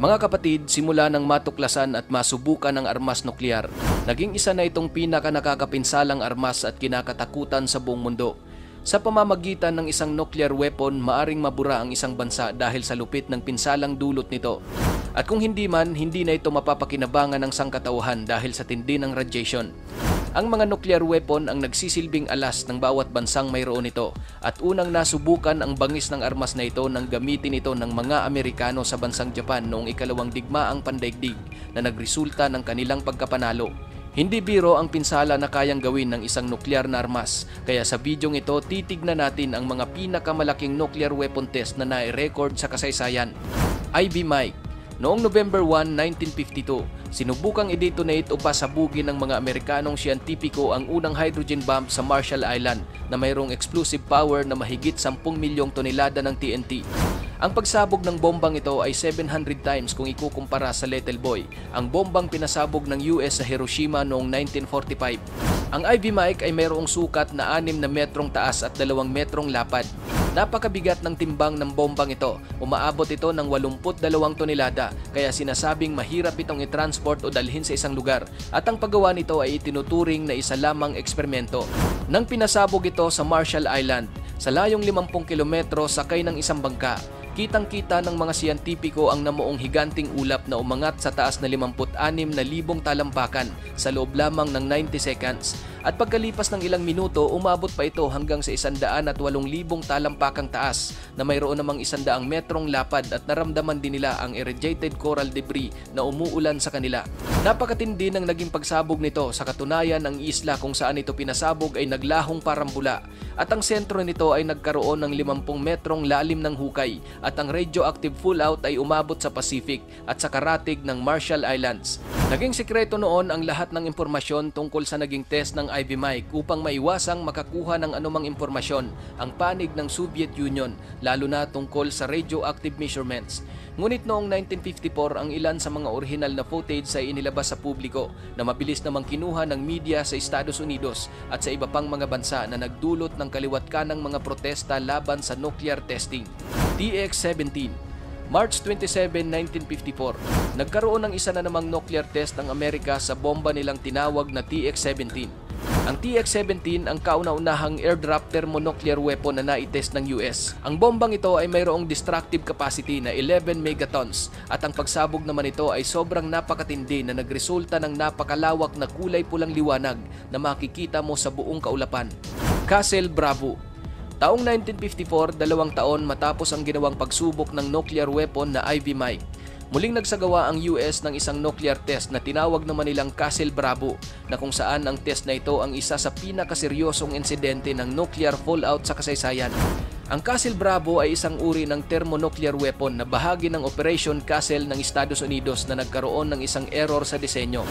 Mga kapatid, simula nang matuklasan at masubukan ang armas nuklear, naging isa na itong pinaka-nakakapinsalang armas at kinakatakutan sa buong mundo. Sa pamamagitan ng isang nuclear weapon, maaring mabura ang isang bansa dahil sa lupit ng pinsalang dulot nito. At kung hindi man, hindi na ito mapapakinabangan ng sangkatauhan dahil sa tindi ng radiation. Ang mga nuclear weapon ang nagsisilbing alas ng bawat bansang mayroon ito at unang nasubukan ang bangis ng armas na ito nang gamitin ito ng mga Amerikano sa bansang Japan noong ikalawang digmaang pandaigdig na nagresulta ng kanilang pagkapanalo. Hindi biro ang pinsala na kayang gawin ng isang nuklear na armas, kaya sa bidyong ito titignan natin ang mga pinakamalaking nuclear weapon test na nai-record sa kasaysayan. Ivy Mike. Noong November 1, 1952, sinubukang i-detonate o pasabugin ng mga Amerikanong siyentipiko ang unang hydrogen bomb sa Marshall Island na mayroong explosive power na mahigit 10 milyong tonelada ng TNT. Ang pagsabog ng bombang ito ay 700 times kung ikukumpara sa Little Boy, ang bombang pinasabog ng US sa Hiroshima noong 1945. Ang Ivy Mike ay mayroong sukat na 6 na metrong taas at 2 metrong lapad. Napakabigat ng timbang ng bombang ito, umaabot ito ng 82 tonelada, kaya sinasabing mahirap itong i-transport o dalhin sa isang lugar at ang paggawa nito ay itinuturing na isa lamang eksperimento. Nang pinasabog ito sa Marshall Island, sa layong 50 kilometro sakay ng isang bangka, kitang-kita ng mga siyentipiko ang namuong higanting ulap na umangat sa taas na 56,000 talampakan sa loob lamang ng 90 seconds. At pagkalipas ng ilang minuto, umabot pa ito hanggang sa 108,000 talampakang taas na mayroon namang 100 metrong lapad at naramdaman din nila ang irradiated coral debris na umuulan sa kanila. Napakatindi ng naging pagsabog nito, sa katunayan ang isla kung saan ito pinasabog ay naglahong parang bula at ang sentro nito ay nagkaroon ng 50 metrong lalim ng hukay at ang radioactive fallout ay umabot sa Pacific at sa karatig ng Marshall Islands. Naging sikreto noon ang lahat ng impormasyon tungkol sa naging test ng Ivy Mike upang maiwasang makakuha ng anumang impormasyon ang panig ng Soviet Union, lalo na tungkol sa radioactive measurements. Ngunit noong 1954, ang ilan sa mga orihinal na footage ay inilabas sa publiko na mabilis namang kinuha ng media sa Estados Unidos at sa iba pang mga bansa na nagdulot ng kaliwat kanang mga protesta laban sa nuclear testing. TX-17. March 27, 1954, nagkaroon ng isa na namang nuclear test ng Amerika sa bomba nilang tinawag na TX-17. Ang TX-17 ang kauna-unahang airdrop thermonuclear weapon na naitest ng US. Ang bombang ito ay mayroong destructive capacity na 11 megatons at ang pagsabog naman ito ay sobrang napakatindi na nagresulta ng napakalawak na kulay pulang liwanag na makikita mo sa buong kaulapan. Castle Bravo. Taong 1954, 2 taon matapos ang ginawang pagsubok ng nuclear weapon na Ivy Mike, muling nagsagawa ang US ng isang nuclear test na tinawag naman nilang Castle Bravo, na kung saan ang test na ito ang isa sa pinakaseryosong insidente ng nuclear fallout sa kasaysayan. Ang Castle Bravo ay isang uri ng thermonuclear weapon na bahagi ng Operation Castle ng Estados Unidos na nagkaroon ng isang error sa disenyo.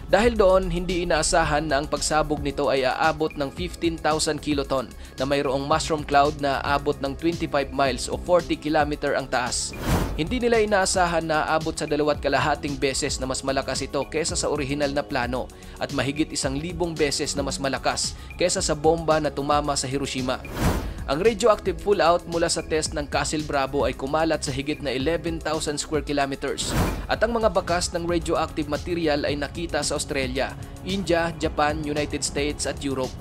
Dahil doon, hindi inaasahan na ang pagsabog nito ay aabot ng 15,000 kiloton na mayroong mushroom cloud na aabot ng 25 miles o 40 kilometer ang taas. Hindi nila inaasahan na aabot sa 2.5 beses na mas malakas ito kesa sa orihinal na plano at mahigit 1,000 beses na mas malakas kesa sa bomba na tumama sa Hiroshima. Ang radioactive fallout mula sa test ng Castle Bravo ay kumalat sa higit na 11,000 square kilometers at ang mga bakas ng radioactive material ay nakita sa Australia, India, Japan, United States at Europe.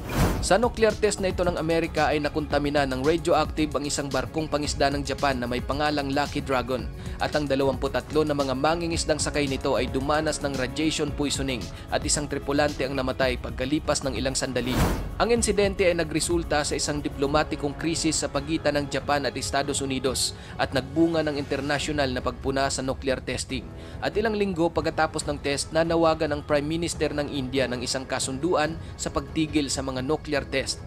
Sa nuclear test na ito ng Amerika ay nakontamina ng radioactive ang isang barkong pangisda ng Japan na may pangalang Lucky Dragon at ang 23 na mga mangingisdang sakay nito ay dumanas ng radiation poisoning at isang tripulante ang namatay pagkalipas ng ilang sandali. Ang insidente ay nagresulta sa isang diplomatikong krisis sa pagitan ng Japan at Estados Unidos at nagbunga ng internasyonal na pagpuna sa nuclear testing. At ilang linggo pagkatapos ng test, nanawagan ang Prime Minister ng India ng isang kasunduan sa pagtigil sa mga nuclear test.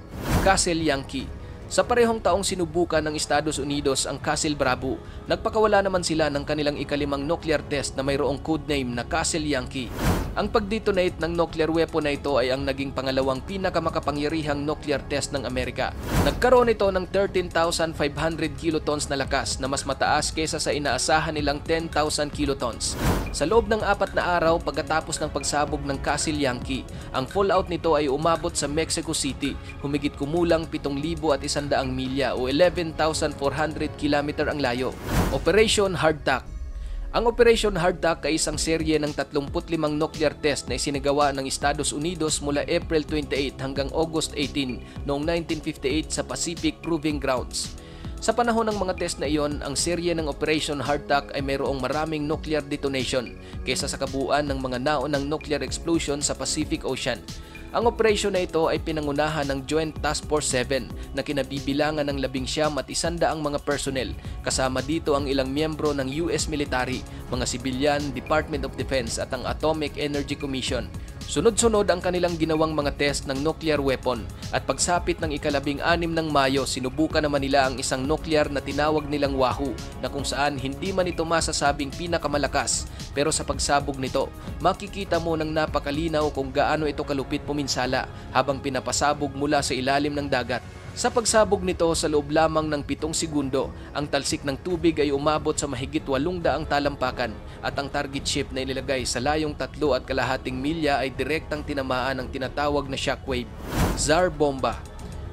Castle Yankee. Sa parehong taong sinubukan ng Estados Unidos ang Castle Bravo, nagpakawala naman sila ng kanilang ikalimang nuclear test na mayroong codename na Castle Yankee. Ang pag-detonate ng nuclear weapon na ito ay ang naging pangalawang pinakamakapangyarihang nuclear test ng Amerika. Nagkaroon ito ng 13,500 kilotons na lakas na mas mataas kesa sa inaasahan nilang 10,000 kilotons. Sa loob ng 4 na araw pagkatapos ng pagsabog ng Castle Yankee, ang fallout nito ay umabot sa Mexico City, humigit kumulang 7,100 milya o 11,400 kilometer ang layo. Operation Hardtack. Ang Operation Hardtack ay isang serye ng 35 nuclear test na isinagawa ng Estados Unidos mula April 28 hanggang August 18 noong 1958 sa Pacific Proving Grounds. Sa panahon ng mga test na iyon, ang serye ng Operation Hardtack ay mayroong maraming nuclear detonation kaysa sa kabuuan ng mga naunang nuclear explosion sa Pacific Ocean. Ang operasyon na ito ay pinangunahan ng Joint Task Force 7 na kinabibilangan ng 19 at 100 mga personnel. Kasama dito ang ilang miyembro ng US military, mga sibilyan, Department of Defense at ang Atomic Energy Commission. Sunod-sunod ang kanilang ginawang mga test ng nuclear weapon at pagsapit ng ika-16 ng Mayo, sinubukan naman nila ang isang nuclear na tinawag nilang Wahoo na kung saan hindi man ito masasabing pinakamalakas, pero sa pagsabog nito, makikita mo ng napakalinaw kung gaano ito kalupit puminsala habang pinapasabog mula sa ilalim ng dagat. Sa pagsabog nito sa loob lamang ng 7 segundo, ang talsik ng tubig ay umabot sa mahigit 800 talampakan at ang target ship na inilagay sa layong 3.5 milya ay direktang tinamaan ng tinatawag na shockwave. Tsar Bomba.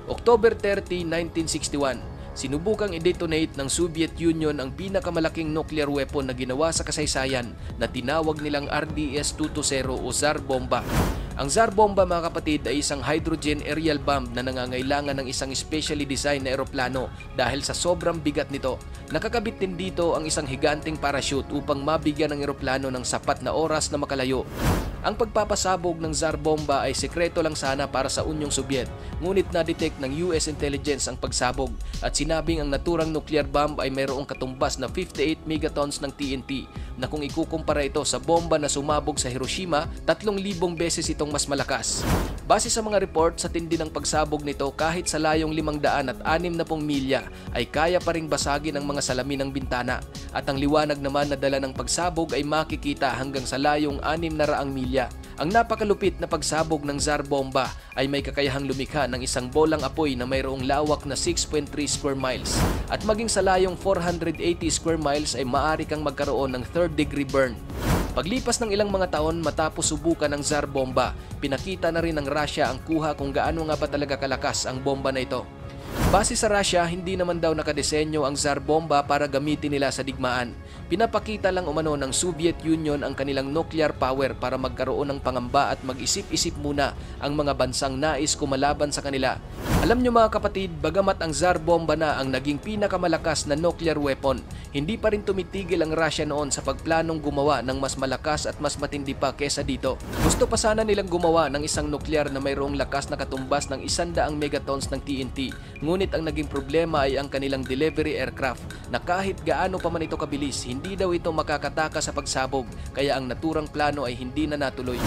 October 30, 1961. Sinubukang i-detonate ng Soviet Union ang pinakamalaking nuclear weapon na ginawa sa kasaysayan na tinawag nilang RDS-220 o Tsar Bomba. Ang Tsar Bomba, mga kapatid, ay isang hydrogen aerial bomb na nangangailangan ng isang specially designed na eroplano dahil sa sobrang bigat nito. Nakakabit din dito ang isang higanting parachute upang mabigyan ng eroplano ng sapat na oras na makalayo. Ang pagpapasabog ng Tsar Bomba ay sekreto lang sana para sa Unyong Sobyet, ngunit na-detect ng US intelligence ang pagsabog at sinabing ang naturang nuclear bomb ay mayroong katumbas na 58 megatons ng TNT na kung ikukumpara ito sa bomba na sumabog sa Hiroshima, 3,000 beses itong mas malakas. Base sa mga report, sa tindi ng pagsabog nito, kahit sa layong 560 milya ay kaya pa ring basagin ang mga salamin ng bintana at ang liwanag naman na dala ng pagsabog ay makikita hanggang sa layong 600 milya. Ang napakalupit na pagsabog ng Tsar Bomba ay may kakayahang lumikha ng isang bolang apoy na mayroong lawak na 6.3 square miles at maging sa layong 480 square miles ay maaari kang magkaroon ng third-degree burn. Paglipas ng ilang mga taon matapos subukan ng Tsar Bomba, pinakita na rin ng Russia ang kuha kung gaano nga ba talaga kalakas ang bomba na ito. Base sa Russia, hindi naman daw nakadesenyo ang Tsar Bomba para gamitin nila sa digmaan. Pinapakita lang umano ng Soviet Union ang kanilang nuclear power para magkaroon ng pangamba at mag-isip-isip muna ang mga bansang nais kumalaban sa kanila. Alam nyo mga kapatid, bagamat ang Tsar Bomba na ang naging pinakamalakas na nuclear weapon, hindi pa rin tumitigil ang Russia noon sa pagplanong gumawa ng mas malakas at mas matindi pa kesa dito. Gusto pa sana nilang gumawa ng isang nuclear na mayroong lakas na katumbas ng 100 megatons ng TNT. Ngunit ang naging problema ay ang kanilang delivery aircraft na kahit gaano pa man ito kabilis, hindi daw ito makakataka sa pagsabog kaya ang naturang plano ay hindi na natuloy.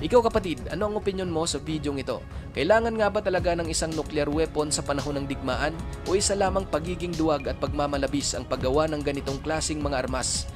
Ikaw kapatid, ano ang opinion mo sa bidyong ito? Kailangan nga ba talaga ng isang nuclear weapon sa panahon ng digmaan o isa lamang pagiging duwag at pagmamalabis ang paggawa ng ganitong klaseng mga armas?